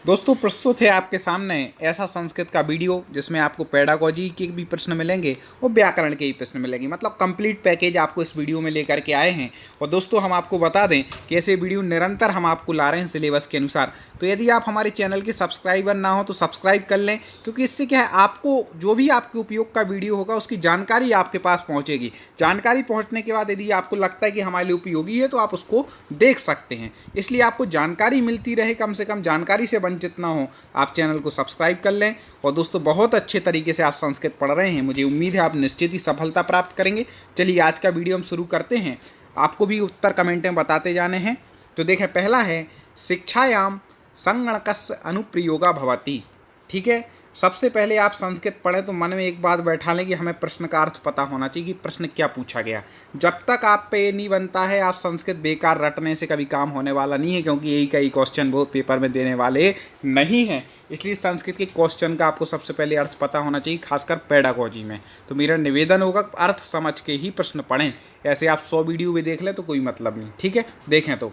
दोस्तों प्रस्तुत है आपके सामने ऐसा संस्कृत का वीडियो जिसमें आपको पेडागोजी के भी प्रश्न मिलेंगे और व्याकरण के भी प्रश्न मिलेंगे। मतलब कंप्लीट पैकेज आपको इस वीडियो में लेकर के आए हैं। और दोस्तों हम आपको बता दें कि ऐसे वीडियो निरंतर हम आपको ला रहे हैं सिलेबस के अनुसार। तो यदि आप हमारे चैनल के सब्सक्राइबर ना हो तो सब्सक्राइब कर लें, क्योंकि इससे क्या है, आपको जो भी आपके उपयोग का वीडियो होगा उसकी जानकारी आपके पास पहुँचेगी। जानकारी पहुँचने के बाद यदि आपको लगता है कि हमारे लिए उपयोगी है तो आप उसको देख सकते हैं। इसलिए आपको जानकारी मिलती रहे, कम से कम जानकारी से वंचित ना हो, आप चैनल को सब्सक्राइब कर लें। और दोस्तों बहुत अच्छे तरीके से आप संस्कृत पढ़ रहे हैं, मुझे उम्मीद है आप निश्चित ही सफलता प्राप्त करेंगे। चलिए आज का वीडियो हम शुरू करते हैं। आपको भी उत्तर कमेंट में बताते जाने हैं। तो देखें, पहला है शिक्षायाम संगणकस्य अनुप्रयोगा भवति। ठीक है, सबसे पहले आप संस्कृत पढ़ें तो मन में एक बात बैठा लें कि हमें प्रश्न का अर्थ पता होना चाहिए कि प्रश्न क्या पूछा गया। जब तक आप पे ये नहीं बनता है, आप संस्कृत बेकार रटने से कभी काम होने वाला नहीं है, क्योंकि यही कई क्वेश्चन वो पेपर में देने वाले नहीं हैं। इसलिए संस्कृत के क्वेश्चन का आपको सबसे पहले अर्थ पता होना चाहिए, खासकर पेडागोजी में। तो मेरा निवेदन होगा अर्थ समझ के ही प्रश्न पढ़ें। ऐसे आप 100 वीडियो भी देख लें तो कोई मतलब नहीं। ठीक है, देखें तो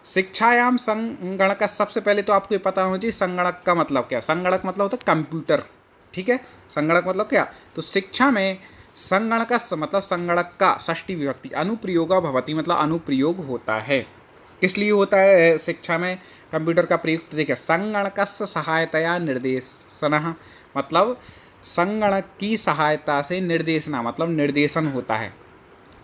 शिक्षायाम संगणक का सबसे पहले तो आपको ये पता होना चाहिए संगणक का मतलब क्या। संगणक मतलब होता है कंप्यूटर। ठीक है, संगणक मतलब क्या। तो शिक्षा में संगणक मतलब संगणक का षष्ठी विभक्ति अनुप्रयोगा भवति मतलब अनुप्रयोग होता है। किस लिए होता है शिक्षा में कंप्यूटर का प्रयोग। तो देखिए, संगणक सहायतया निर्देशन मतलब संगणक की सहायता से निर्देशना मतलब निर्देशन होता है।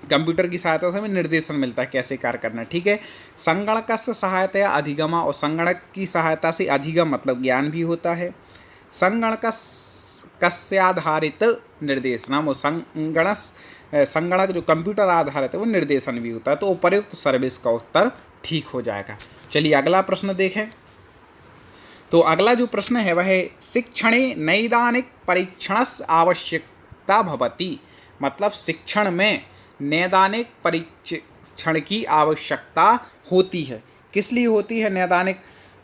कंप्यूटर की सहायता से हमें निर्देशन मिलता है कैसे कार्य करना है। ठीक है, संगणक से सहायता अधिगमा और संगणक की सहायता से अधिगम मतलब ज्ञान भी होता है। संगणक कस्याधारित निर्देशनम और संगणक जो कंप्यूटर आधारित है वो निर्देशन भी होता है। तो उपर्युक्त सर्विस का उत्तर ठीक हो जाएगा। चलिए अगला प्रश्न देखें। तो अगला जो प्रश्न है वह है शिक्षणे नैदानिक परीक्षणस्य आवश्यकता भवति मतलब शिक्षण में नैदानिक परीक्षण की आवश्यकता होती है। किस लिए होती है नैदानिक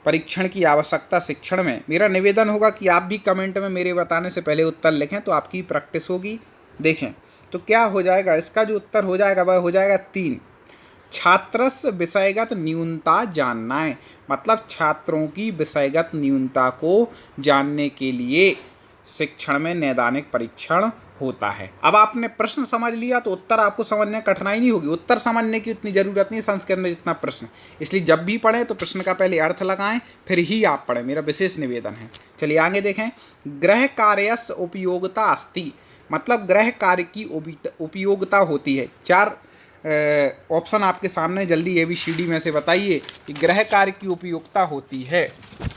परीक्षण की आवश्यकता शिक्षण में। मेरा निवेदन होगा कि आप भी कमेंट में मेरे बताने से पहले उत्तर लिखें तो आपकी प्रैक्टिस होगी। देखें तो क्या हो जाएगा, इसका जो उत्तर हो जाएगा वह हो जाएगा 3। छात्रस्य विषयगत न्यूनता जानना है मतलब छात्रों की विषयगत न्यूनता को जानने के लिए शिक्षण में नैदानिक परीक्षण होता है। अब आपने प्रश्न समझ लिया तो उत्तर आपको समझने में कठिनाई नहीं होगी। उत्तर समझने की उतनी जरूरत नहीं संस्कृत में जितना प्रश्न। इसलिए जब भी पढ़ें तो प्रश्न का पहले अर्थ लगाएं फिर ही आप पढ़ें, मेरा विशेष निवेदन है। चलिए आगे देखें। गृह कार्यस्य उपयोगिता अस्ति मतलब गृह कार्य की उपयोगिता होती है। 4 ऑप्शन आपके सामने, जल्दी ABCD में से बताइए कि गृह कार्य की उपयोगिता होती है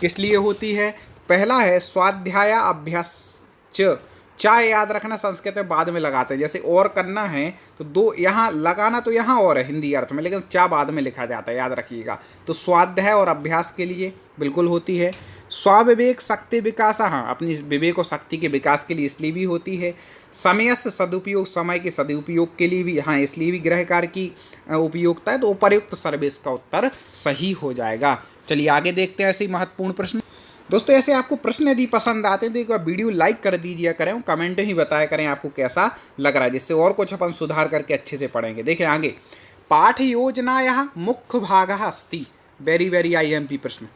किस लिए होती है। पहला है स्वाध्याय अभ्यास चाय याद रखना संस्कृत में बाद में लगाते हैं। जैसे और करना है तो 2 यहाँ लगाना, तो यहाँ और है हिंदी अर्थ में, लेकिन चा बाद में लिखा जाता है, याद रखिएगा। तो स्वाध्याय और अभ्यास के लिए बिल्कुल होती है। स्वाविवेक शक्ति विकास, हाँ अपनी विवेक और शक्ति के विकास के लिए इसलिए भी होती है। समय से सदुपयोग समय के सदुपयोग के लिए भी, हाँ इसलिए भी गृह कार्य की उपयोगिता है। तो उपर्युक्त सर्विस का उत्तर सही हो जाएगा। चलिए आगे देखते हैं ऐसे महत्वपूर्ण प्रश्न। दोस्तों ऐसे आपको प्रश्न यदि पसंद आते हैं तो एक बार वीडियो लाइक कर दीजिए करें, कमेंट ही बताया करें आपको कैसा लग रहा है, जिससे और कुछ अपन सुधार करके अच्छे से पढ़ेंगे। देखिए आगे, पाठ योजनायाः मुख्य भागः अस्ति। वेरी वेरी IMP प्रश्न।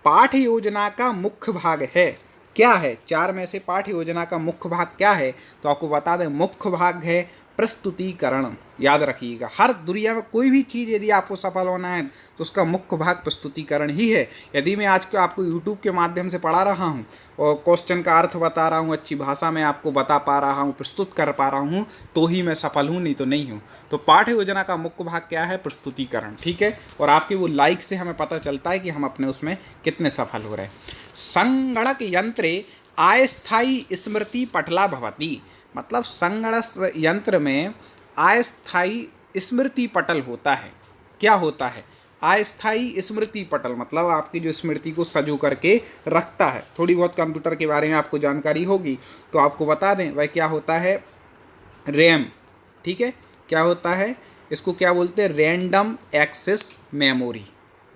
पाठ योजना का मुख्य भाग है क्या है। 4 में से पाठ योजना का मुख्य भाग क्या है, तो आपको बता दें मुख्य भाग है प्रस्तुतिकरण। याद रखिएगा, हर दुनिया में कोई भी चीज़ यदि आपको सफल होना है तो उसका मुख्य भाग प्रस्तुतिकरण ही है। यदि मैं आज को आपको YouTube के माध्यम से पढ़ा रहा हूँ और क्वेश्चन का अर्थ बता रहा हूँ, अच्छी भाषा में आपको बता पा रहा हूँ, प्रस्तुत कर पा रहा हूँ, तो ही मैं सफल हूँ, नहीं तो नहीं हूँ। तो पाठ योजना का मुख्य भाग क्या है, प्रस्तुतिकरण। ठीक है, और आपके वो लाइक से हमें पता चलता है कि हम अपने उसमें कितने सफल हो रहे हैं। संगणक यंत्रे अस्थायी स्मृति पटला भवति मतलब संगणक यंत्र में अस्थायी स्मृति पटल होता है। क्या होता है अस्थायी स्मृति पटल मतलब आपकी जो स्मृति को सजो करके रखता है। थोड़ी बहुत कंप्यूटर के बारे में आपको जानकारी होगी तो आपको बता दें वह क्या होता है, रैम। ठीक है, क्या होता है, इसको क्या बोलते हैं, रैंडम एक्सेस मेमोरी।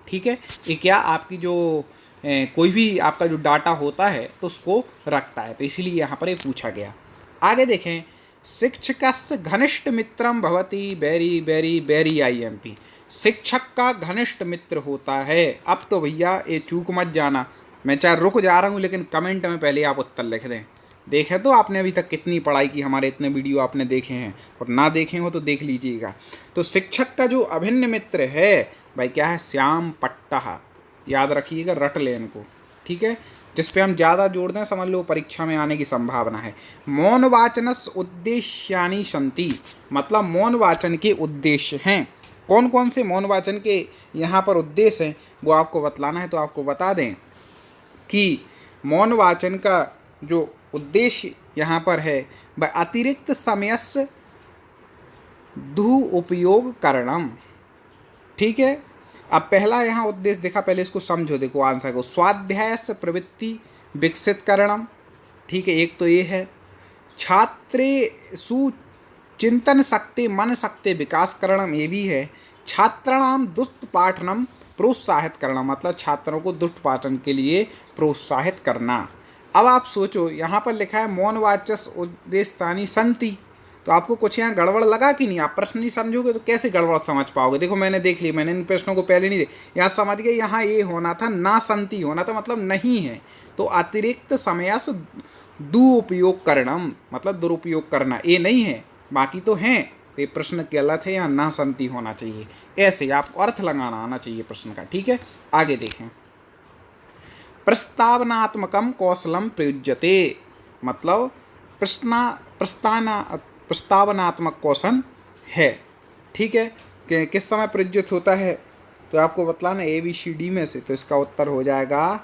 ठीक है, ये क्या आपकी जो कोई भी आपका जो डाटा होता है तो उसको रखता है, तो इसीलिए यहाँ पर ये पूछा गया। आगे देखें, शिक्षकस्य घनिष्ठ मित्रम भवति। Very very very IMP। शिक्षक का घनिष्ठ मित्र होता है। अब तो भैया ये चूक मत जाना, मैं चाहे रुक जा रहा हूँ, लेकिन कमेंट में पहले आप उत्तर लिख दें। देखें तो आपने अभी तक कितनी पढ़ाई की, हमारे इतने वीडियो आपने देखे हैं, और ना देखे हो तो देख लीजिएगा। तो शिक्षक का जो अभिन्न मित्र है भाई क्या है, श्याम पट्टा। याद रखिएगा, रट लें इनको, ठीक है। जिस पे हम ज़्यादा जोड़ दें समझ लो परीक्षा में आने की संभावना है। मौन वाचनस उद्देश्यानि सन्ति, मतलब मौन वाचन के उद्देश्य हैं। कौन कौन से मौन वाचन के यहाँ पर उद्देश्य हैं वो आपको बतलाना है। तो आपको बता दें कि मौन वाचन का जो उद्देश्य यहाँ पर है वह अतिरिक्त समयस्य दुरुपयोग करणम, ठीक है। अब पहला यहाँ उद्देश्य देखा, पहले इसको समझो, देखो आंसर को। स्वाध्याय से प्रवृत्ति विकसित करणम, ठीक है, एक तो ये है। छात्रेषु चिंतन शक्ति मन शक्ति विकास करणम, ये भी है। छात्राणाम दुष्ट पाठनम प्रोत्साहित करना, मतलब छात्रों को दुष्ट पाठन के लिए प्रोत्साहित करना। अब आप सोचो, यहाँ पर लिखा है मौन वाचस उद्देश्यानि सन्ति, तो आपको कुछ यहाँ गड़बड़ लगा कि नहीं? आप प्रश्न नहीं समझोगे तो कैसे गड़बड़ समझ पाओगे? देखो मैंने देख ली, मैंने इन प्रश्नों को पहले नहीं देखा, यहाँ समझ गए, यहाँ ये होना था ना संति होना था, मतलब नहीं है। तो अतिरिक्त समय से दुरुपयोग करणम, मतलब दुरुपयोग करना, ये नहीं है, बाकी तो हैं। तो ये प्रश्न गलत है, यहाँ ना संति होना चाहिए। ऐसे आपको अर्थ लगाना आना चाहिए प्रश्न का, ठीक है। आगे देखें, प्रस्तावनात्मकम कौशलम प्रयुज्यते, मतलब प्रस्तावनात्मक कौशल है, ठीक है। कि किस समय प्रयुज्यत होता है तो आपको बतलाना ABCD में से। तो इसका उत्तर हो जाएगा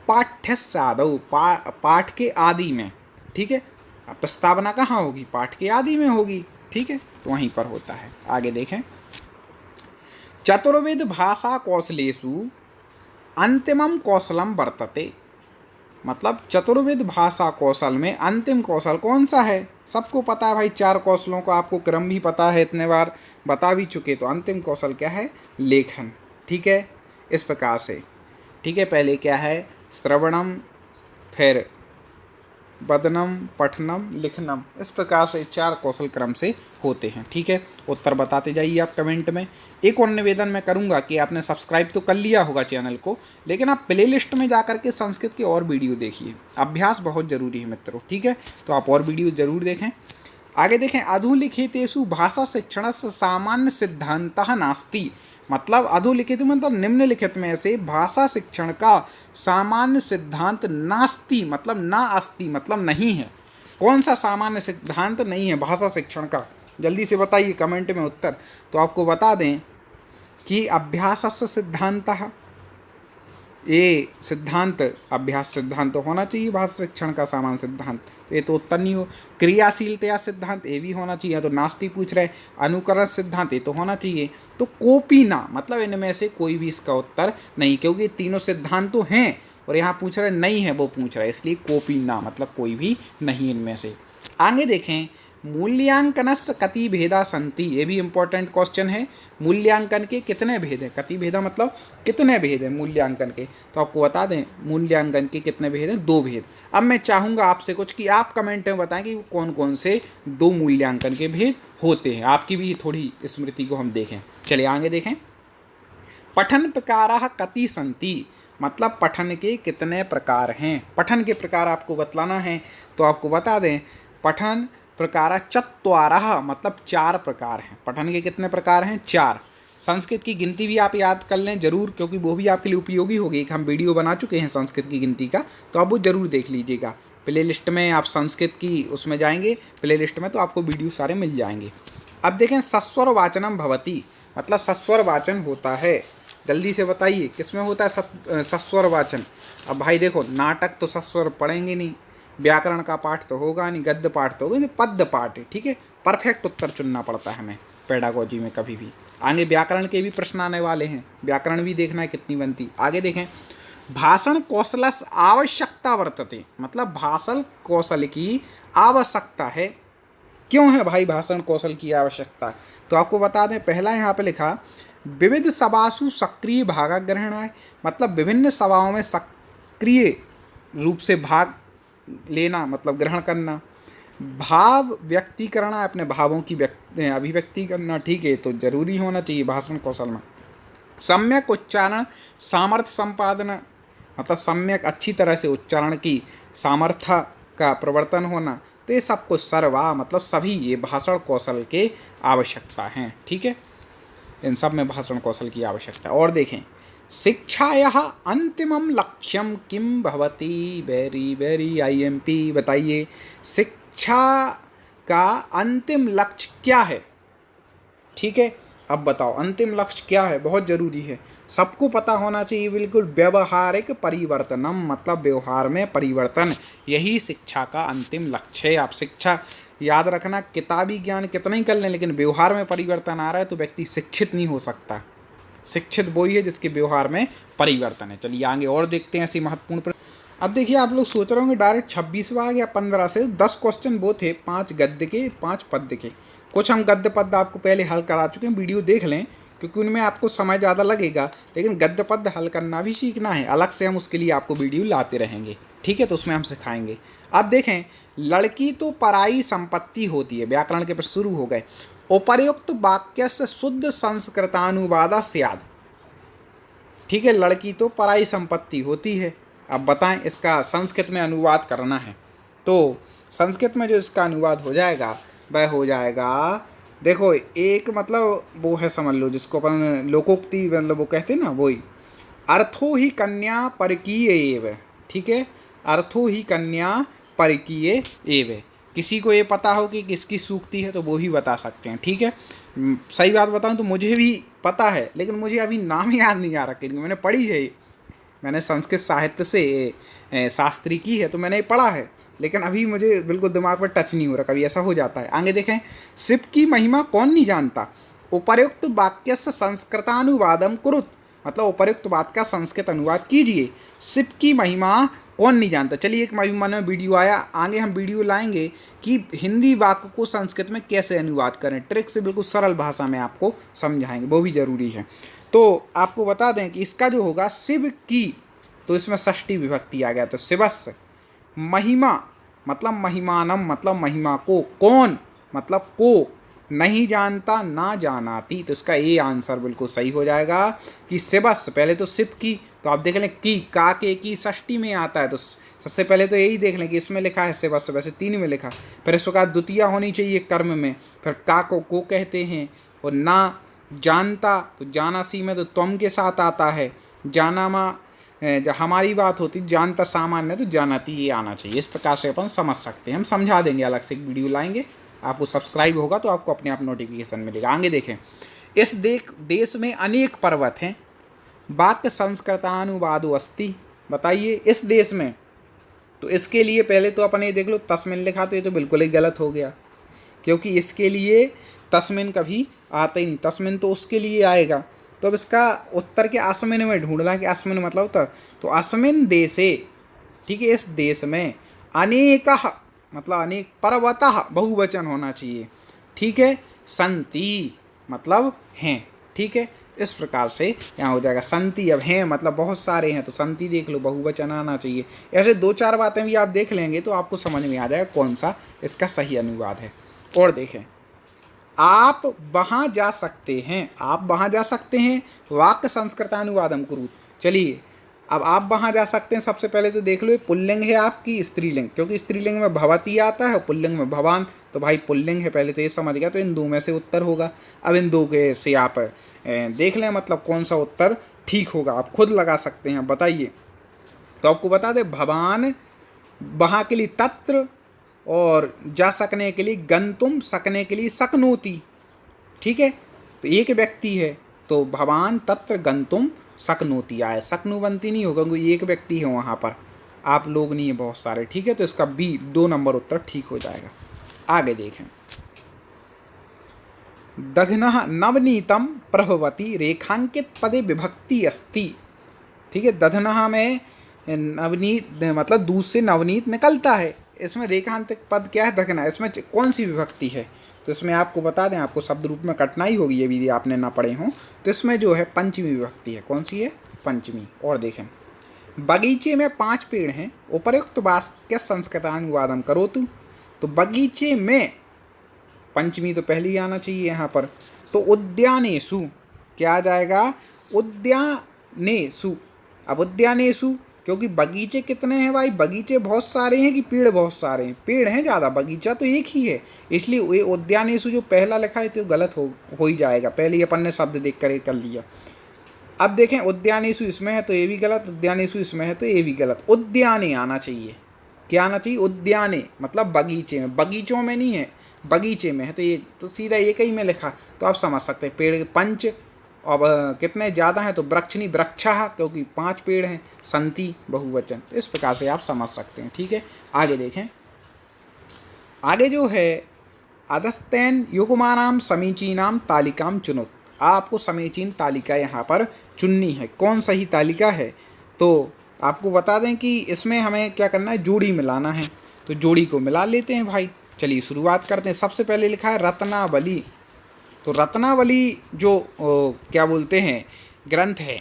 पाठ्यस्य आदौ, पाठ के आदि में, ठीक है। प्रस्तावना कहाँ होगी? पाठ के आदि में होगी, ठीक है, तो वहीं पर होता है। आगे देखें, चतुर्विध भाषा कौशलेषु अंतिमम कौशलम वर्तते, मतलब चतुर्विध भाषा कौशल में अंतिम कौशल कौन सा है? सबको पता है भाई, 4 कौशलों का आपको क्रम भी पता है, इतने बार बता भी चुके। तो अंतिम कौशल क्या है? लेखन, ठीक है, इस प्रकार से, ठीक है। पहले क्या है? श्रवणम, फिर वदनम, पठनम, लिखनम, इस प्रकार से 4 कौशल क्रम से होते हैं, ठीक है। उत्तर बताते जाइए आप कमेंट में। एक और निवेदन मैं करूंगा कि आपने सब्सक्राइब तो कर लिया होगा चैनल को, लेकिन आप प्लेलिस्ट में जाकर के संस्कृत के और वीडियो देखिए। अभ्यास बहुत ज़रूरी है मित्रों, ठीक है, तो आप और वीडियो ज़रूर देखें। आगे देखें, अधोलिखितेषु भाषा शिक्षणस्य सामान्य सिद्धान्तः नास्ति, मतलब अधोलिखित मतलब निम्नलिखित में से भाषा शिक्षण का सामान्य सिद्धांत नास्ति, मतलब ना अस्ति, मतलब नहीं है। कौन सा सामान्य सिद्धांत नहीं है भाषा शिक्षण का? जल्दी से बताइए कमेंट में उत्तर। तो आपको बता दें कि अभ्यासस्य सिद्धांतः, ये सिद्धांत अभ्यास सिद्धांत तो होना चाहिए भाषा शिक्षण का सामान्य सिद्धांत, ये तो उत्तर नहीं हो। क्रियाशीलता सिद्धांत ये भी होना चाहिए, तो नास्ति पूछ रहे। अनुकरण सिद्धांत ये तो होना चाहिए। तो कोपी ना, मतलब इनमें से कोई भी इसका उत्तर नहीं, क्योंकि तीनों सिद्धांत तो हैं और यहाँ पूछ रहे नहीं है वो पूछ रहा है, इसलिए कोपी ना मतलब कोई भी नहीं इनमें से। आगे देखें, मूल्यांकनस्य कति भेदा सन्ति, ये भी इंपॉर्टेंट क्वेश्चन है। मूल्यांकन के कितने भेद हैं? कति भेदा मतलब कितने भेद हैं मूल्यांकन के? तो आपको बता दें मूल्यांकन के कितने भेद हैं? 2 भेद। अब मैं चाहूँगा आपसे कुछ कि आप कमेंट में बताएं कि कौन कौन से 2 मूल्यांकन के भेद होते हैं, आपकी भी थोड़ी स्मृति को हम देखें। चलिए आगे देखें, पठन प्रकाराः कति सन्ति, मतलब पठन के कितने प्रकार हैं? पठन के प्रकार आपको बतलाना है। तो आपको बता दें, पठन प्रकार चत्वारः, मतलब 4 प्रकार हैं। पठन के कितने प्रकार हैं? 4। संस्कृत की गिनती भी आप याद कर लें जरूर, क्योंकि वो भी आपके लिए उपयोगी होगी। एक हम वीडियो बना चुके हैं संस्कृत की गिनती का, तो आप वो जरूर देख लीजिएगा। प्ले लिस्ट में आप संस्कृत की उसमें जाएंगे प्ले लिस्ट में, तो आपको वीडियो सारे मिल जाएंगे। अब देखें, सस्वर वाचनम भवति, मतलब सस्वर वाचन होता है। जल्दी से बताइए किसमें होता है सस्वर वाचन? अब भाई देखो, नाटक तो सस्वर पढ़ेंगे नहीं, व्याकरण का पाठ तो होगा नहीं, गद्य पाठ तो होगा नहीं, पद्य पाठ है, ठीक है। परफेक्ट उत्तर चुनना पड़ता है हमें पेडागोजी में कभी भी। आगे व्याकरण के भी प्रश्न आने वाले हैं, व्याकरण भी देखना है कितनी बनती। आगे देखें, भाषण कौशलस आवश्यकता वर्तते, मतलब भाषण कौशल की आवश्यकता है। क्यों है भाई भाषण कौशल की आवश्यकता? तो आपको बता दें, पहला यहाँ पे लिखा विविध सभासु सक्रिय भागग्रहणाय, मतलब विभिन्न सभाओं में सक्रिय रूप से भाग लेना, मतलब ग्रहण करना। भाव व्यक्तीकरण, अपने भावों की अभिव्यक्ति करना, ठीक है, तो जरूरी होना चाहिए भाषण कौशल में। सम्यक उच्चारण सामर्थ्य संपादन, मतलब सम्यक अच्छी तरह से उच्चारण की सामर्थ्य का प्रवर्तन होना, तो ये सब कुछ सर्वा मतलब सभी ये भाषण कौशल के आवश्यकता हैं। ठीक है, इन सब में भाषण कौशल की आवश्यकता। और देखें, शिक्षायाः अंतिमम लक्ष्यम किम भवति, वेरी वेरी IMP, बताइए शिक्षा का अंतिम लक्ष्य क्या है। ठीक है, अब बताओ अंतिम लक्ष्य क्या है, बहुत जरूरी है, सबको पता होना चाहिए बिल्कुल। व्यवहारिक परिवर्तनम मतलब व्यवहार में परिवर्तन, यही शिक्षा का अंतिम लक्ष्य है। आप शिक्षा याद रखना, किताबी ज्ञान कितना ही कर लें, लेकिन व्यवहार में परिवर्तन आ रहा है तो व्यक्ति शिक्षित नहीं हो सकता। शिक्षित वही है जिसके व्यवहार में परिवर्तन है। चलिए आगे और देखते हैं ऐसी महत्वपूर्ण। अब देखिए, आप लोग सोच रहे होंगे डायरेक्ट 26वां आ गया 15 से। 10 क्वेश्चन वो थे, 5 गद्य के 5 पद्य के। कुछ हम गद्य पद्य आपको पहले हल करा चुके हैं, वीडियो देख लें क्योंकि उनमें आपको समय ज़्यादा लगेगा, लेकिन गद्य पद्य हल करना भी सीखना है। अलग से हम उसके लिए आपको वीडियो लाते रहेंगे। ठीक है, तो उसमें हम सिखाएंगे। अब देखें, लड़की तो पराई संपत्ति होती है, व्याकरण के प्रश्न शुरू हो गए। उपर्युक्त वाक्य से शुद्ध संस्कृतानुवादा स्याद। ठीक है, लड़की तो पराई संपत्ति होती है। अब बताएं, इसका संस्कृत में अनुवाद करना है, तो संस्कृत में जो इसका अनुवाद हो जाएगा वह हो जाएगा, देखो एक मतलब वो है, समझ लो जिसको अपन लोकोक्ति मतलब वो कहते हैं ना, वही अर्थो ही कन्या परकीय एव। ठीक है, अर्थो ही कन्या परकीय एव। किसी को ये पता हो कि किसकी सूक्ति है तो वो ही बता सकते हैं। ठीक है, सही बात बताऊं तो मुझे भी पता है, लेकिन मुझे अभी नाम याद नहीं आ रहा, क्योंकि मैंने पढ़ी है, मैंने संस्कृत साहित्य से शास्त्री की है तो मैंने ये पढ़ा है, लेकिन अभी मुझे बिल्कुल दिमाग पर टच नहीं हो रहा, कभी ऐसा हो जाता है। आगे देखें, शिव की महिमा कौन नहीं जानता। उपर्युक्त वाक्य से संस्कृतानुवादम कुरुत, मतलब उपर्युक्त बात का संस्कृत अनुवाद कीजिए। शिव की महिमा कौन नहीं जानता। चलिए, एक मन में वीडियो आया, आगे हम वीडियो लाएंगे कि हिंदी वाक्य को संस्कृत में कैसे अनुवाद करें, ट्रिक से बिल्कुल सरल भाषा में आपको समझाएंगे, वो भी जरूरी है। तो आपको बता दें कि इसका जो होगा शिव की, तो इसमें षष्ठी विभक्ति आ गया, तो शिवस्य। महिमा मतलब महिमानम मतलब महिमा को, कौन मतलब को, नहीं जानता ना जानाती, तो इसका ये आंसर बिल्कुल सही हो जाएगा कि शिवस्य। पहले तो शिव की, तो आप देख लें की का के की षष्ठी में आता है, तो सबसे पहले तो यही देख लें कि इसमें लिखा है शिवस्य, वैसे 3 में लिखा। फिर इस प्रकार द्वितीय होनी चाहिए कर्म में, फिर का को कहते हैं, और ना जानता तो जानासी में तो तुम के साथ आता है। जाना मा जब हमारी बात होती, जानता सामान्य तो जानाती ये आना चाहिए। इस प्रकार से अपन समझ सकते हैं, हम समझा देंगे, अलग से एक वीडियो लाएंगे, आपको सब्सक्राइब होगा तो आपको अपने आप नोटिफिकेशन मिलेगा। आगे देखें, इस देश में अनेक पर्वत हैं, वाक्य संस्कृतानुवादो अस्ति। बताइए इस देश में, तो इसके लिए पहले तो अपन ये देख लो, तस्मिन लिखा तो ये तो बिल्कुल ही गलत हो गया, क्योंकि इसके लिए तस्मिन कभी आता ही नहीं, तस्मिन तो उसके लिए आएगा। तो अब इसका उत्तर के अस्मिन में ढूंढना कि अस्मिन मतलब उत्तर, तो अस्मिन देशे, ठीक है, इस देश में अनेकः मतलब अनेक, पर्वतः बहुवचन होना चाहिए। ठीक है, संति मतलब हैं। ठीक है, इस प्रकार से यहाँ हो जाएगा संति। अब हैं मतलब बहुत सारे हैं, तो संति देख लो, बहुवचन आना चाहिए। ऐसे 2-4 बातें भी आप देख लेंगे तो आपको समझ में आ जाएगा कौन सा इसका सही अनुवाद है। और देखें, आप वहाँ जा सकते हैं, आप वहाँ जा सकते हैं, वाक्य संस्कृतानुवादम कुरु। चलिए, अब आप वहाँ जा सकते हैं, सबसे पहले तो देख लो, ये पुल्लिंग है आपकी, स्त्रीलिंग, क्योंकि स्त्रीलिंग में भवती आता है और पुल्लिंग में भवान, तो भाई पुल्लिंग है, पहले तो ये समझ गया, तो इन 2 में से उत्तर होगा। अब इन 2 के से आप देख लें मतलब कौन सा उत्तर ठीक होगा, आप खुद लगा सकते हैं। बताइए, तो आपको बता दें, भवान वहाँ के लिए तत्र, और जा सकने के लिए गंतुम, सकने के लिए शक्नोति। ठीक है, तो एक व्यक्ति है तो भवान तत्र गंतुम शक्नोति आए, शक्नुवंती नहीं होगा क्योंकि एक व्यक्ति है वहाँ पर, आप लोग नहीं है बहुत सारे। ठीक है, तो इसका बी 2 नंबर उत्तर ठीक हो जाएगा। आगे देखें, दघ्नः नवनीतम प्रभवती रेखांकित पदे विभक्ति अस्ति। ठीक है, दधनहा में नवनीत मतलब दूध से नवनीत निकलता है, इसमें रेखांकित पद क्या है, दघना, इसमें कौन सी विभक्ति है, तो इसमें आपको बता दें, आपको शब्द रूप में कठिनाई होगी ये भी आपने ना पढ़े हों, तो इसमें जो है पंचमी विभक्ति है। कौन सी है, पंचमी। और देखें, बगीचे में 5 पेड़ हैं, उपर्युक्त वाक्य संस्कृतानुवादम करोतु, तो बगीचे में पंचमी तो पहले ही आना चाहिए यहाँ पर, तो उद्यानेषु क्या आ जाएगा, उद्यानेषु। अब उद्यानेषु क्योंकि बगीचे कितने हैं भाई, बगीचे बहुत सारे हैं कि पेड़ बहुत सारे हैं, पेड़ हैं ज़्यादा, बगीचा तो एक ही है। इसलिए ये उद्यानेषु जो पहला लिखा है तो गलत हो ही जाएगा, पहले ही अपन ने शब्द देख कर लिया। अब देखें उद्यानेषु इसमें है तो ये भी गलत, उद्यानेषु इसमें है तो ये भी गलत, उद्याने आना चाहिए। क्या आना चाहिए? उद्याने, मतलब बगीचे में, बगीचों में नहीं है, बगीचे में है तो ये तो सीधा एक ही में लिखा, तो आप समझ सकते हैं। पेड़ पंच, अब कितने ज़्यादा हैं तो वृक्ष नहीं वृक्षा, क्योंकि 5 पेड़ हैं, संति बहुवचन। तो इस प्रकार से आप समझ सकते हैं। ठीक है, आगे देखें। आगे जो है अधस्तैन युग्मानाम समीचीनाम तालिकाम चुनो। आपको समीचीन तालिका यहाँ पर चुननी है। कौन सही तालिका है? तो आपको बता दें कि इसमें हमें क्या करना है, जोड़ी मिलाना है। तो जोड़ी को मिला लेते हैं भाई। चलिए शुरुआत करते हैं। सबसे पहले लिखा है रत्नावली। तो रत्नावली जो क्या बोलते हैं ग्रंथ है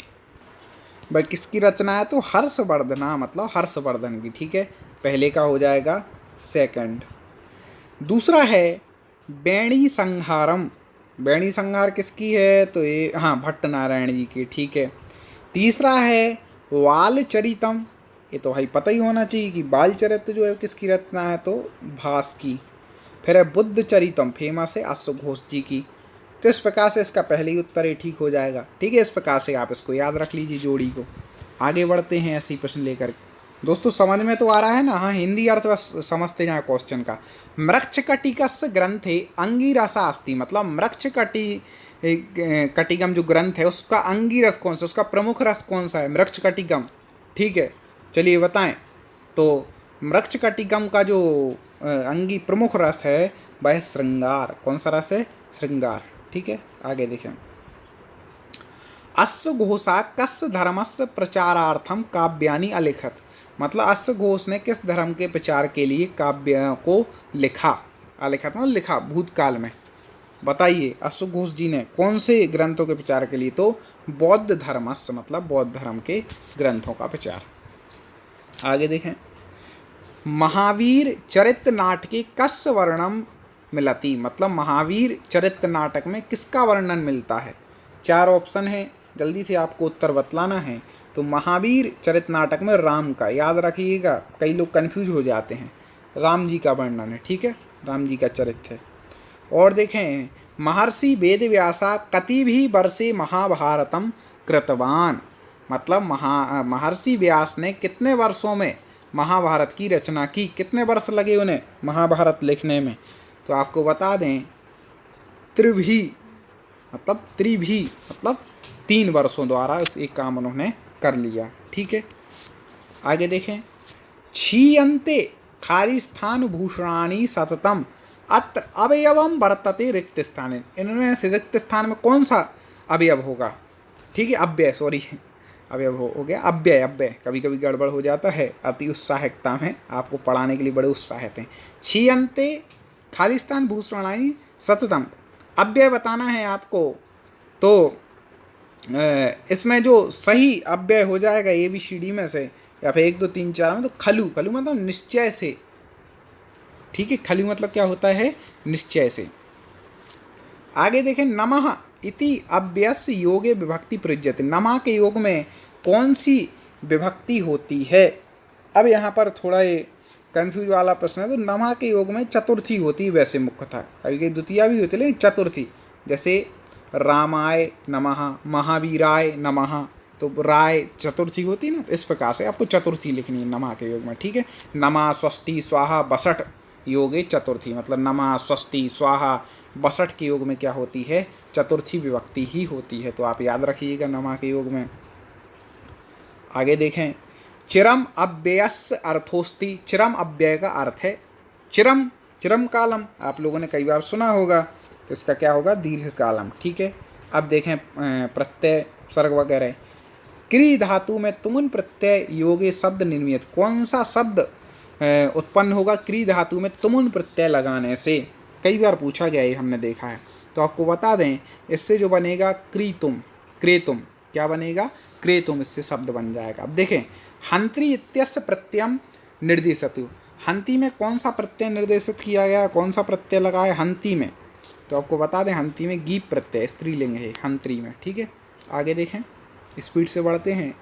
भाई, किसकी रचना है? तो हर्षवर्धना, मतलब हर्षवर्धन की। ठीक है, पहले का हो जाएगा सेकंड। दूसरा है बैणी संहारम। बैणी संहार किसकी है? तो ये हाँ भट्ट नारायण जी की। ठीक है। तीसरा है वालचरितम। ये तो भाई पता ही होना चाहिए कि बालचरित जो है किसकी रचना है, तो भास की। फिर है बुद्ध चरितम, फेमस है अश्व घोष जी की। तो इस प्रकार से इसका पहले ही उत्तर ही ठीक हो जाएगा। ठीक है, इस प्रकार से आप इसको याद रख लीजिए जोड़ी को। आगे बढ़ते हैं ऐसे ही प्रश्न लेकर। दोस्तों समझ में तो आ रहा है ना? हाँ, हिंदी अर्थ बस समझते जाए क्वेश्चन का। मृक्षकटिकस्य ग्रंथे अंगिरसा अस्ति, मतलब कटिगम जो ग्रंथ है उसका अंगिरस कौन सा, उसका प्रमुख रस कौन सा है? मृक्षकटिगम। ठीक है, चलिए बताएं। तो मृक्षकटिगम का जो अंगी प्रमुख रस है वह श्रृंगार। कौन सा रस है? श्रृंगार। ठीक है, आगे देखें। अश्व घोषा कस्य धर्मस्य प्रचारार्थम काव्यानि अलिखत, मतलब अश्व घोष ने किस धर्म के प्रचार के लिए काव्य को लिखा? अलिखत मतलब लिखा, भूतकाल में। बताइए अश्व घोष जी ने कौन से ग्रंथों के प्रचार के लिए? तो बौद्ध धर्मस्य, मतलब बौद्ध धर्म के ग्रंथों का प्रचार। आगे देखें। महावीर चरित्र नाटके कस्य वर्णम मिलती, मतलब महावीर चरित्र नाटक में किसका वर्णन मिलता है? 4 ऑप्शन है, जल्दी से आपको उत्तर बतलाना है। तो महावीर चरित्र नाटक में राम का, याद रखिएगा, कई लोग कंफ्यूज हो जाते हैं, राम जी का वर्णन है। ठीक है, राम जी का चरित्र है। और देखें, महर्षि वेदव्यासा कति भी वर्षे महाभारतम कृतवान, मतलब महर्षि व्यास ने कितने वर्षों में महाभारत की रचना की? कितने वर्ष लगे उन्हें महाभारत लिखने में? तो आपको बता दें त्रिभी, मतलब 3 वर्षों द्वारा उस एक काम उन्होंने कर लिया। ठीक है, आगे देखें। क्षीयन्ते खारिस्थान भूषणानि सततम अत्र अवयवम वर्तते रिक्त स्थाने, इनमें से रिक्त स्थान में कौन सा अवयव होगा? ठीक है, अव्यय, सॉरी अवयव हो गया अव्यय, कभी कभी गड़बड़ हो जाता है। अति उत्साहिकता में आपको पढ़ाने के लिए बड़े उत्साहित हैं। क्षीयन्ते खालिस्तान भूषणानि सततम, अव्यय बताना है आपको। तो इसमें जो सही अव्यय हो जाएगा ABCD में से, या फिर 1 2 3 4 में, तो खलु मतलब निश्चय से। ठीक है, खलु मतलब क्या होता है? निश्चय से। आगे देखें। नमः इति अव्ययस्य योगे विभक्ति प्रयुज्यते, नमः के योग में कौन सी विभक्ति होती है? अब यहाँ पर थोड़ा ये कन्फ्यूज वाला प्रश्न है। तो नमः के योग में चतुर्थी होती है वैसे मुख्यतः, कभी द्वितीया भी होती है, लेकिन चतुर्थी, जैसे रामाय नमः, महावीराय नमः, तो राय चतुर्थी होती है ना। तो इस प्रकार से आपको चतुर्थी लिखनी है नमः के योग में। ठीक है, नमः स्वस्ति स्वाहा बसठ योगे चतुर्थी, मतलब नमः स्वस्ति स्वाहा बसठ के योग में क्या होती है? चतुर्थी विभक्ति ही होती है। तो आप याद रखिएगा नमः के योग में। आगे देखें। चिरम अव्ययस्य अर्थोस्ति, चिरम अव्यय का अर्थ है चिरम कालम, आप लोगों ने कई बार सुना होगा। तो इसका क्या होगा? दीर्घ कालम। ठीक है, अब देखें प्रत्यय सर्ग वगैरह। क्री धातु में तुमुन प्रत्यय योगे शब्द निर्मित, कौन सा शब्द उत्पन्न होगा क्री धातु में तुमुन प्रत्यय लगाने से? कई बार पूछा गया है, हमने देखा है। तो आपको बता दें, इससे जो बनेगा क्रेतुम, क्या बनेगा? क्रेतुम, इससे शब्द बन जाएगा। अब देखें। हंत्री इत्यस्य प्रत्ययम निर्देशतु, हंती में कौन सा प्रत्यय निर्देशित किया गया? कौन सा प्रत्यय लगा है हंती में? तो आपको बता दें, हंती में गीप प्रत्यय स्त्रीलिंग है हंत्री में। ठीक है, आगे देखें, स्पीड से बढ़ते हैं।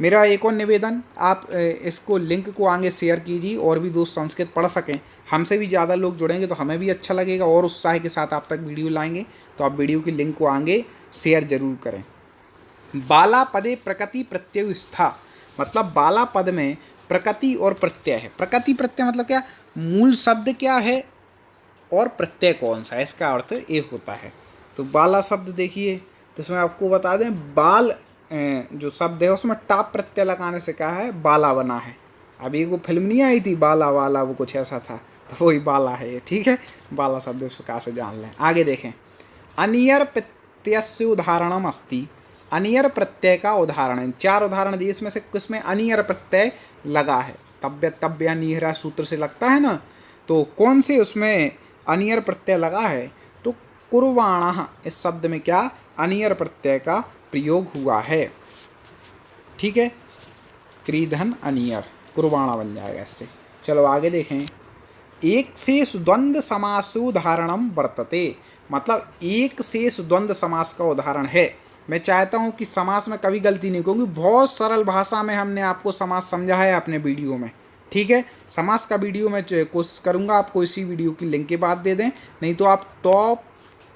मेरा एक और निवेदन, आप इसको लिंक को आगे शेयर कीजिए और भी दोस्त संस्कृत पढ़ सकें। हमसे भी ज़्यादा लोग जुड़ेंगे तो हमें भी अच्छा लगेगा और उत्साह के साथ आप तक वीडियो लाएंगे। तो आप वीडियो की लिंक को आगे शेयर जरूर करें। बाला पदे प्रकृति प्रत्यय स्था, मतलब बाला पद में प्रकृति और प्रत्यय है। प्रकृति प्रत्यय मतलब क्या, मूल शब्द क्या है और प्रत्यय कौन सा है, इसका अर्थ ये होता है। तो बाला शब्द देखिए, तो इसमें आपको बता दें बाल जो शब्द है उसमें टाप प्रत्यय लगाने से क्या है, बाला बना है। अभी वो फिल्म नहीं आई थी बाला वाला, वो कुछ ऐसा था, तो वही बाला है ये, ठीक है। बाला शब्द उसको कहाँ से जान लें। आगे देखें, अनियर प्रत्यय उदाहरणम अस्ति, अनियर प्रत्यय का उदाहरण है। 4 उदाहरण दिए, इसमें से किसमें अनियर प्रत्यय लगा है, तब्य तब्य निहरा सूत्र से लगता है ना, तो कौन से उसमें अनियर प्रत्यय लगा है, तो कुर्वाणः, इस शब्द में क्या अनियर प्रत्यय का प्रयोग हुआ है, ठीक है। क्रीधन अनियर, कुर्वाणा बन जाएगा इससे। चलो आगे देखें, एक शेष द्वंद्व समासोदाहरणम वर्तते, मतलब एक शेष द्वंद्व समास का उदाहरण है। मैं चाहता हूं कि समास में कभी गलती नहीं करूँगी, बहुत सरल भाषा में हमने आपको समास समझा है अपने वीडियो में, ठीक है। समास का वीडियो मैं कोशिश करूंगा आपको इसी वीडियो की लिंक के बाद दे दें, नहीं तो आप टॉप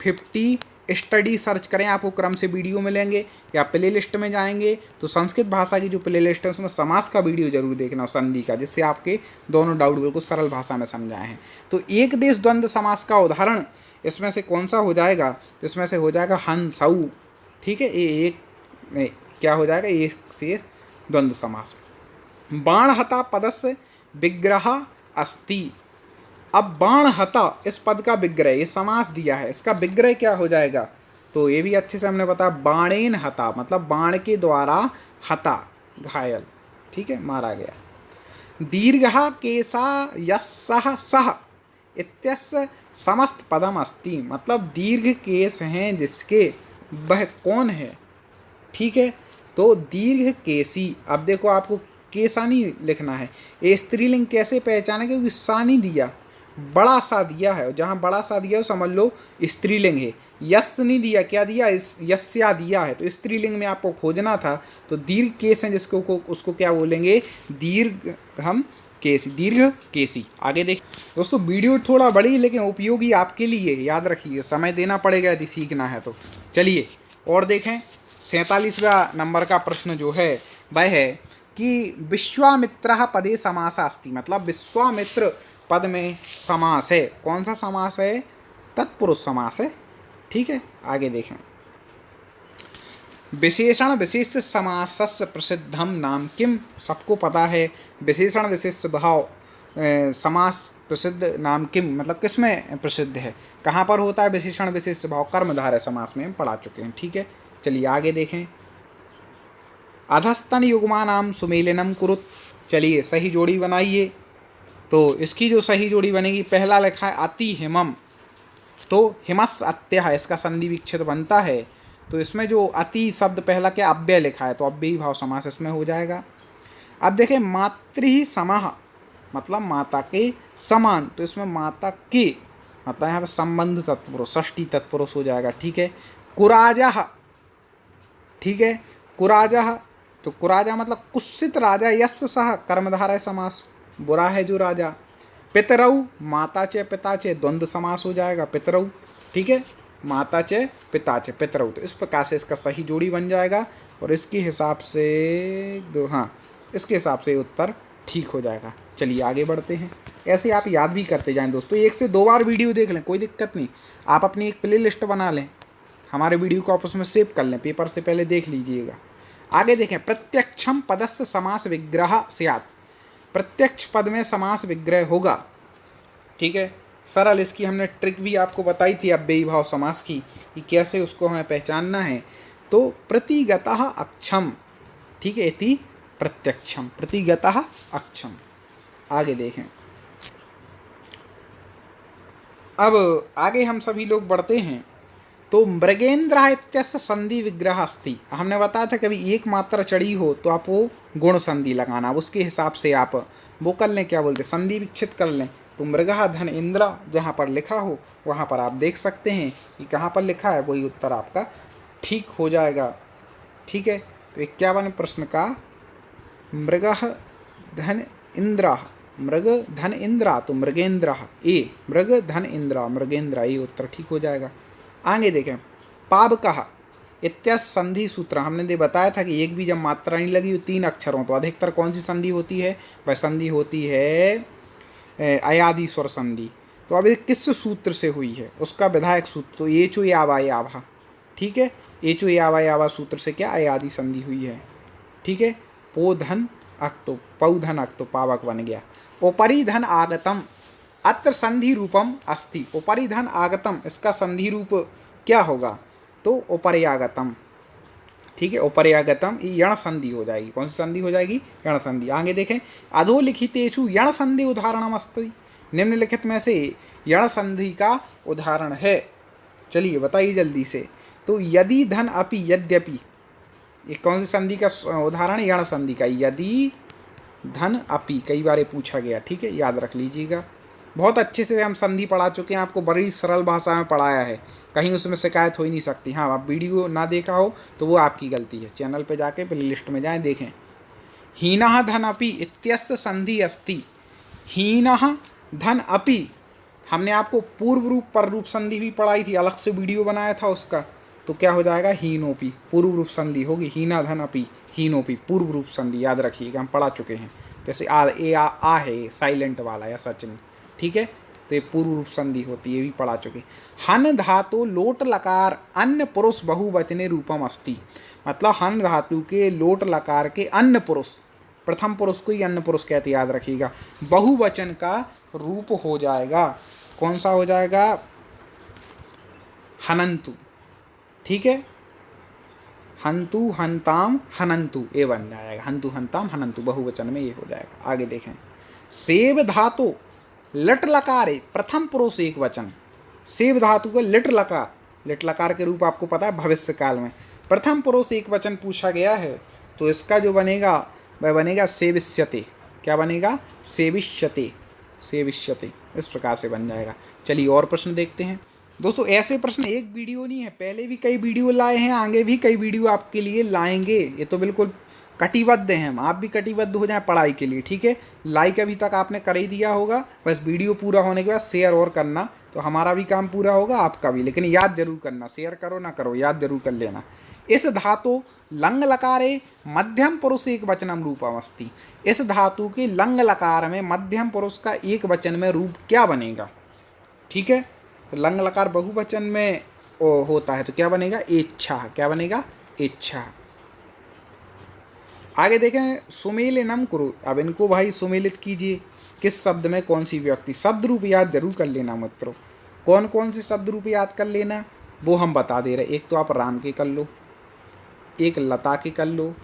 50 स्टडी सर्च करें, आपको क्रम से वीडियो मिलेंगे, या प्ले लिस्ट में जाएंगे तो संस्कृत भाषा की जो प्ले लिस्ट है उसमें समास का वीडियो जरूर देखना, संधि का, जिससे आपके दोनों डाउट बिल्कुल सरल भाषा में समझाए हैं। तो एक देश द्वंद्व समास का उदाहरण इसमें से कौन सा हो जाएगा, तो इसमें से हो जाएगा हंसऊ, ठीक है। ये एक क्या हो जाएगा, एक से द्वंद्व समास। बाणहता पदस्य विग्रह अस्ति, अब बाणहता इस पद का विग्रह, ये समास दिया है, इसका विग्रह क्या हो जाएगा, तो ये भी अच्छे से हमने बताया, बाणेन हता, मतलब बाण के द्वारा हता, घायल, ठीक है, मारा गया। दीर्घ केसा यस्सह सह इत्यस्य समस्त पदम अस्ति, मतलब दीर्घ केस हैं जिसके, वह कौन है, ठीक है। तो दीर्घ केसी, अब देखो आपको केसानी लिखना है, ये स्त्रीलिंग कैसे पहचाने, क्योंकि सानी दिया, बड़ा सा दिया है, जहाँ बड़ा सा दिया है समझ लो स्त्रीलिंग है। यस नहीं दिया, क्या दिया, यस्या दिया है, तो स्त्रीलिंग में आपको खोजना था। तो दीर्घ केस है जिसको उसको क्या बोलेंगे, दीर्घ हम केसी, दीर्घ केसी। आगे देख दोस्तों, वीडियो थोड़ा बड़ी लेकिन उपयोगी आपके लिए, याद रखिए, समय देना पड़ेगा यदि सीखना है तो। चलिए और देखें, 47वां नंबर का प्रश्न जो है वह है कि विश्वामित्र पदे समास अस्ति, मतलब विश्वामित्र पद में समास है, कौन सा समास है, तत्पुरुष समास है, ठीक है। आगे देखें, विशेषण विशेष समासस्य प्रसिद्धम नाम किम, सबको पता है विशेषण विशेष भाव समास प्रसिद्ध नाम किम, मतलब किस में प्रसिद्ध है, कहाँ पर होता है विशेषण विशेष भाव, कर्मधारय समास में हम पढ़ा चुके हैं, ठीक है। चलिए आगे देखें, अधस्तन युग्मानाम सुमेलनम कुरुत, चलिए सही जोड़ी बनाइए। तो इसकी जो सही जोड़ी बनेगी, पहला लिखा है अति हिमम, तो हिमस अत्यः, इसका संधि विच्छेद बनता है, तो इसमें जो अति शब्द पहला क्या अव्यय लिखा है, तो अव्ययी भाव समास इसमें हो जाएगा। अब देखें, मातृ समः, मतलब माता के समान, तो इसमें माता के, मतलब यहाँ पर संबंध तत्पुरुष, षष्ठी तत्पुरुष हो जाएगा, ठीक है। कुराजः, ठीक है, कुराजः, तो कुराजा मतलब कुत्सित राजा, यस्य सह कर्मधारय समास, बुरा है जो राजा। पितरऊ, माता च पिता च, द्वंद्व समास हो जाएगा, पितरऊ, ठीक है, माता च पिता च, पितरऊ। तो इस प्रकार से इसका सही जोड़ी बन जाएगा, और इसके हिसाब से इसके हिसाब से उत्तर ठीक हो जाएगा। चलिए आगे बढ़ते हैं, ऐसे आप याद भी करते जाएं दोस्तों, 1 से 2 बार वीडियो देख लें, कोई दिक्कत नहीं, आप अपनी एक प्ले लिस्ट बना लें, हमारे वीडियो को आप उसमें सेव कर लें, पेपर से पहले देख लीजिएगा। आगे देखें, प्रत्यक्षम पदस्य समास विग्रह स्यात्, प्रत्यक्ष पद में समास विग्रह होगा, ठीक है। सरल, इसकी हमने ट्रिक भी आपको बताई थी अव्ययी भाव समास की, कि कैसे उसको हमें पहचानना है। तो प्रतिगतः अक्षम, ठीक है, इति प्रत्यक्षम, प्रतिगतः अक्षम। आगे देखें, अब आगे हम सभी लोग बढ़ते हैं। तो मृगेंद्र इत्यस्य संधि विग्रह अस्ति, हमने बताया था कभी एक मात्रा चढ़ी हो तो आप वो गुण संधि लगाना, उसके हिसाब से आप वो कर लें, क्या बोलते हैं, संधि विच्छेद कर लें। तो मृगः धन इंद्र जहाँ पर लिखा हो वहाँ पर आप देख सकते हैं कि कहाँ पर लिखा है, वही उत्तर आपका ठीक हो जाएगा, ठीक है। तो 51 प्रश्न का मृगः धन इंद्रः, मृग धन इंद्रा तो मृगेंद्र, ए मृग धन इंद्रा मृगेंद्र, ये उत्तर ठीक हो जाएगा। आगे देखें, पावकः इत्यस संधि सूत्र, हमने दे बताया था कि एक भी जब मात्रा नहीं लगी 3 अक्षरों तो अधिकतर कौन सी संधि होती है, वह संधि होती है अयादि स्वर संधि। तो अब ये किस सूत्र से हुई है, उसका विधायक सूत्र तो एचो यावा याभा, ठीक है, एचो यावा यावा सूत्र से क्या अयादि संधि हुई है, ठीक है। पोधन अक्तो, पौधन अक्तो पावक बन गया। उपरि धन आगतम, अत्र संधि रूपम अस्ति, उपरि धन आगतम इसका संधि रूप क्या होगा, तो उपरियागतम, ठीक है, उपरियागतम ये यण संधि हो जाएगी। कौन सी संधि हो जाएगी, यण संधि। आगे देखें, अधोलिखितेषु यण संधि उदाहरणम अस्ति, निम्नलिखित में से यण संधि का उदाहरण है, चलिए बताइए जल्दी से। तो यदि धन अपि यद्यपि, ये कौन सी संधि का उदाहरण है, यण संधि का। यदि धन अपि कई बार पूछा गया, ठीक है, याद रख लीजिएगा। बहुत अच्छे से हम संधि पढ़ा चुके हैं, आपको बड़ी सरल भाषा में पढ़ाया है, कहीं उसमें शिकायत हो ही नहीं सकती। हाँ, आप वीडियो ना देखा हो तो वो आपकी गलती है, चैनल पे जाके प्ले लिस्ट में जाएं देखें। हीनः धन अपि इत्यस्य संधि अस्ति, हीनः धन अपि, हमने आपको पूर्व रूप पर रूप संधि भी पढ़ाई थी, अलग से वीडियो बनाया था उसका, तो क्या हो जाएगा, हीनोपि, पूर्व रूप संधि होगी। हीना धन अपि हीनोपि पूर्व रूप संधि, याद रखिएगा, हम पढ़ा चुके हैं। जैसे आ है साइलेंट वाला या सचिन, ठीक है, तो ये पूर्व रूप संधि होती है, ये भी पढ़ा चुके। हन धातु लोट लकार अन्य पुरुष बहुवचने रूपम अस्ति, मतलब हन धातु के लोट लकार के अन्य पुरुष, प्रथम पुरुष को ही अन्य पुरुष कहते, याद रखिएगा, बहुवचन का रूप हो जाएगा। कौन सा हो जाएगा, हनंतु, ठीक है, हंतु हंताम हनंतु, ये बन जाएगा, हंतु हंताम हनंतु, बहुवचन में ये हो जाएगा। आगे देखें, सेव धातु लट लकारे प्रथम पुरुष एक वचन, सेव धातु का लिट लकार, लिट लकार के रूप आपको पता है भविष्य काल में प्रथम पुरुष एक वचन पूछा गया है, तो इसका जो बनेगा वह बनेगा सेविष्यते, क्या बनेगा, सेविष्यते, सेविष्यते, इस प्रकार से बन जाएगा। चलिए और प्रश्न देखते हैं। दोस्तों ऐसे प्रश्न एक वीडियो नहीं है, पहले भी कई वीडियो लाए हैं, आगे भी कई वीडियो आपके लिए लाएंगे, ये तो बिल्कुल कटिबद्ध हैं हम, आप भी कटिबद्ध हो जाएं पढ़ाई के लिए, ठीक है। लाइक अभी तक आपने कर ही दिया होगा, बस वीडियो पूरा होने के बाद शेयर और करना, तो हमारा भी काम पूरा होगा, आपका भी, लेकिन याद जरूर करना, शेयर करो ना करो, याद जरूर कर लेना। इस धातु लंग लकारे मध्यम पुरुष एक वचनम रूपम अस्ति, इस धातु के लंग लकार में मध्यम पुरुष का एक वचन में रूप क्या बनेगा, ठीक है। तो लंग लकार बहुवचन में होता है तो क्या बनेगा, इच्छा, क्या बनेगा, इच्छा। आगे देखें, सुमेलिनम कुरु, अब इनको भाई सुमेलित कीजिए, किस शब्द में कौन सी व्यक्ति, शब्द रूप याद जरूर कर लेना मित्रों, कौन कौन से शब्द रूप याद कर लेना वो हम बता दे रहे। एक तो आप राम के कर लो, एक लता के कर लो,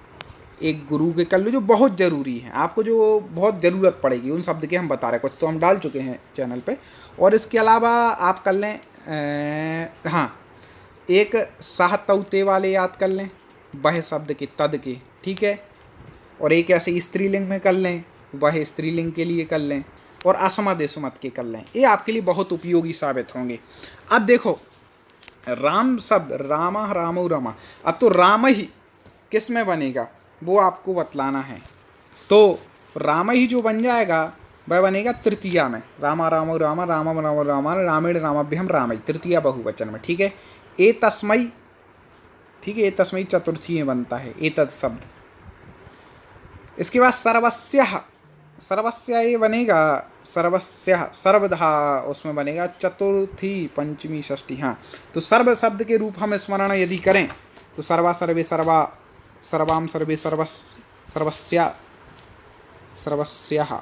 एक गुरु के कर लो, जो बहुत ज़रूरी है, आपको जो बहुत ज़रूरत पड़ेगी उन शब्द के हम बता रहे हैं, कुछ तो हम डाल चुके हैं चैनल पे। और इसके अलावा आप कर लें, हाँ, एक साहतौते वाले याद कर लें, वह शब्द के तद के, ठीक है। और एक ऐसे स्त्रीलिंग में कर लें, वह स्त्रीलिंग के लिए कर लें, और असमद सुमत के कर लें, ये आपके लिए बहुत उपयोगी साबित होंगे। अब देखो, राम शब्द, रामा रामो रमा, अब तो राम ही किस में बनेगा वो आपको बतलाना है। तो राम ही जो बन जाएगा वह बनेगा तृतीया में, रामा रामो रामा रामम रामो रामा रामेण रामाभ्यम रामई, तृतीया बहुवचन में, ठीक है। ए तस्मई, ठीक है, ए तस्मई चतुर्थी में बनता है ए तत् शब्द। इसके बाद सर्वस्यः, सर्वस्य ये बनेगा, सर्वस्यः सर्वधा उसमें बनेगा चतुर्थी पंचमी षष्ठी, हाँ। तो सर्व शब्द के रूप हम स्मरण यदि करें तो सर्वा सर्वे सर्वा, सर्वाम सर्वे सर्वस, सर्वस्या सर्वस्यः,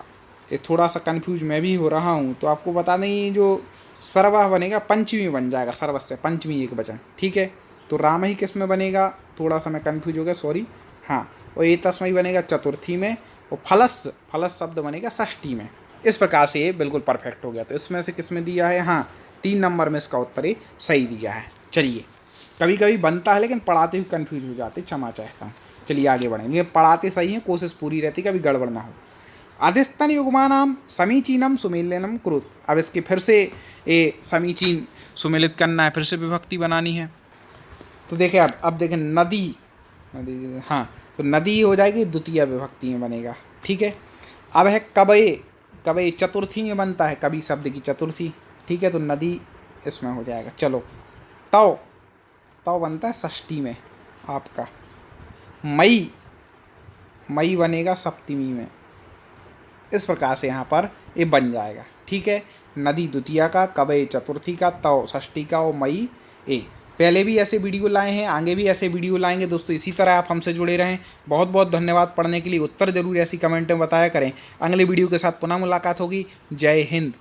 ये थोड़ा सा कन्फ्यूज मैं भी हो रहा हूँ, तो आपको बता दें जो सर्वा बनेगा पंचमी बन जाएगा, सर्वस्य पंचमी एक वचन, ठीक है। तो राम ही किस में बनेगा, थोड़ा सा मैं कन्फ्यूज हो गया, सॉरी, हाँ। और ये तस्मई बनेगा चतुर्थी में, और फलस, फलस शब्द बनेगा षष्ठी में। इस प्रकार से ये बिल्कुल परफेक्ट हो गया। तो इसमें से किस में दिया है, हाँ 3 नंबर में इसका उत्तर ही सही दिया है। चलिए, कभी कभी बनता है लेकिन पढ़ाते हुए कन्फ्यूज हो जाते, क्षमा चाहता हूँ। चलिए आगे बढ़ेंगे, पढ़ाते सही हैं, कोशिश पूरी रहती कभी गड़बड़ ना हो। अधिस्तन युग्मानाम समीचीनम सुमेलनम कुरुत, अब इसके फिर से ये समीचीन सुमेलित करना है, फिर से विभक्ति बनानी है। तो देखें अब देखें, नदी, हाँ तो नदी हो जाएगी द्वितीय विभक्ति में बनेगा। ठीक है। अब है कबए, कबए चतुर्थी में बनता है, कवि शब्द की चतुर्थी। ठीक है, तो नदी इसमें हो जाएगा। चलो तव, तव बनता है षष्ठी में आपका। मई, मई बनेगा सप्तमी में। इस प्रकार से यहाँ पर ये बन जाएगा। ठीक है, नदी द्वितीया का, कबए चतुर्थी का, तव षष्ठी का और मई ए। पहले भी ऐसे वीडियो लाए हैं, आगे भी ऐसे वीडियो लाएंगे दोस्तों। इसी तरह आप हमसे जुड़े रहें। बहुत बहुत धन्यवाद। पढ़ने के लिए उत्तर जरूर ऐसी कमेंट में बताया करें। अगले वीडियो के साथ पुनः मुलाकात होगी। जय हिंद।